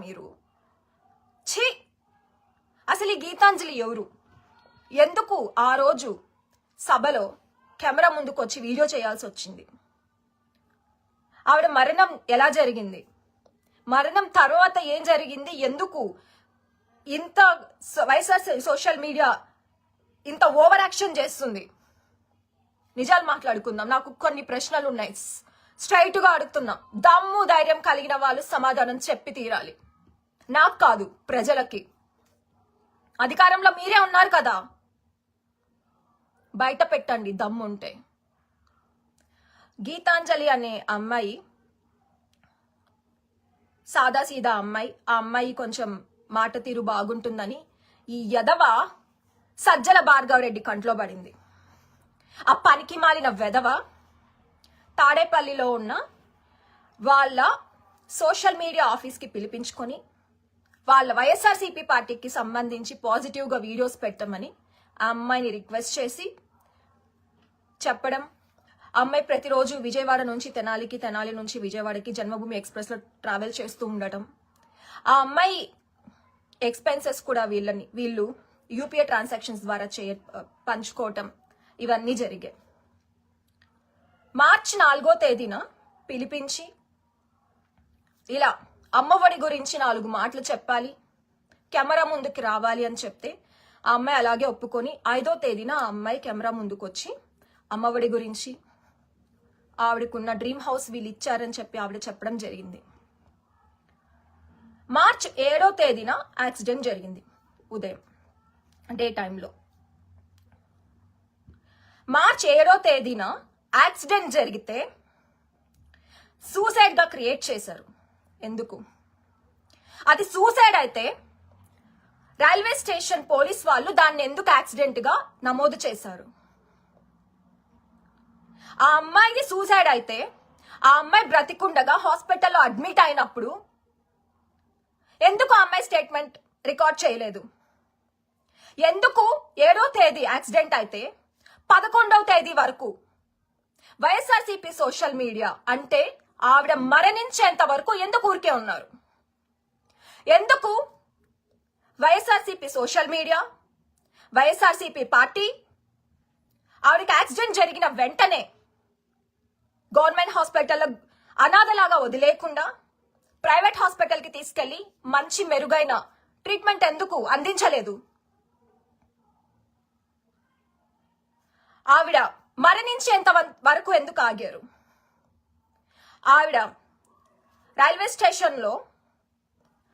మీరు? ఛీ! అసలు ఈ గీతాంజలి ఎవరు? ఎందుకు ఆ రోజు సభలో కెమెరా ముందుకు వచ్చి వీడియో చేయాల్సి వచ్చింది? ఆవిడ మరణం ఎలా జరిగింది? మరణం తర్వాత ఏం జరిగింది? ఎందుకు ఇంత వైఎస్ఆర్ సోషల్ మీడియా ఇంత ఓవర్ యాక్షన్ చేస్తుంది? నిజాలు మాట్లాడుకుందాం. నాకు కొన్ని ప్రశ్నలు ఉన్నాయి, స్ట్రైట్ గా అడుగుతున్నాం. దమ్ము ధైర్యం కలిగిన వాళ్ళు సమాధానం చెప్పి తీరాలి. నాకు కాదు, ప్రజలకి. అధికారంలో మీరే ఉన్నారు కదా, బయట పెట్టండి దమ్ముంటే. గీతాంజలి అనే అమ్మాయి సాదాసీదా అమ్మాయి. ఆ అమ్మాయి కొంచెం మాట తీరు బాగుంటుందని ఈ యదవ సజ్జల భార్గవరెడ్డి కంట్లో పడింది. ఆ పనికి మాలిన వెధవ తాడేపల్లిలో ఉన్న వాళ్ళ సోషల్ మీడియా ఆఫీస్కి పిలిపించుకొని వాళ్ళ వైఎస్ఆర్సీపీ పార్టీకి సంబంధించి పాజిటివ్గా వీడియోస్ పెట్టమని ఆ అమ్మాయిని రిక్వెస్ట్ చేసి చెప్పడం. అమ్మాయి ప్రతిరోజు విజయవాడ నుంచి తెనాలికి, తెనాలి నుంచి విజయవాడకి జన్మభూమి ఎక్స్ప్రెస్లో ట్రావెల్ చేస్తూ ఉండటం. ఆ అమ్మాయి ఎక్స్పెన్సెస్ కూడా వీళ్ళు యూపీఐ ట్రాన్సాక్షన్స్ ద్వారా పంచుకోవటం, ఇవన్నీ జరిగాయి. మార్చి 4వ తేదీన పిలిపించి ఇలా అమ్మఒడి గురించి 4 మాటలు చెప్పాలి, కెమెరా ముందుకు రావాలి అని చెప్తే ఆ అమ్మాయి అలాగే ఒప్పుకొని 5వ తేదీన ఆ అమ్మాయి కెమెరా ముందుకు వచ్చి అమ్మఒడి గురించి, ఆవిడకున్న డ్రీమ్ హౌస్ వీళ్ళు ఇచ్చారని చెప్పి ఆవిడ చెప్పడం జరిగింది. మార్చ్ 7వ తేదీన యాక్సిడెంట్ జరిగింది ఉదయం డే టైంలో. మార్చ్ 7వ తేదీన యాక్సిడెంట్ జరిగితే సూసైడ్ గా క్రియేట్ చేశారు. ఎందుకు? అది సూసైడ్ అయితే రైల్వే స్టేషన్ పోలీస్ వాళ్ళు దాన్ని ఎందుకు యాక్సిడెంట్ గా నమోదు చేశారు? ఆ అమ్మాయిది సూసైడ్ అయితే ఆ అమ్మాయి బ్రతికుండగా హాస్పిటల్లో అడ్మిట్ అయినప్పుడు ఎందుకు ఆ అమ్మాయి స్టేట్మెంట్ రికార్డ్ చేయలేదు? ఎందుకు 7వ తేదీ యాక్సిడెంట్ అయితే 11వ తేదీ వరకు వైఎస్ఆర్సీపీ సోషల్ మీడియా అంటే ఆవిడ మరణించేంత వరకు ఎందుకు ఊరికే ఉన్నారు? ఎందుకు YSRCP social media, YSRCP party ఆవిడకి యాక్సిడెంట్ జరిగిన వెంటనే గవర్నమెంట్ హాస్పిటల్లో అనాథలాగా వదిలేకుండా ప్రైవేట్ హాస్పిటల్కి తీసుకెళ్లి మంచి మెరుగైన ట్రీట్మెంట్ ఎందుకు అందించలేదు? ఆవిడ మరణించేంత వరకు ఎందుకు ఆగారు? ఆవిడ రైల్వే స్టేషన్లో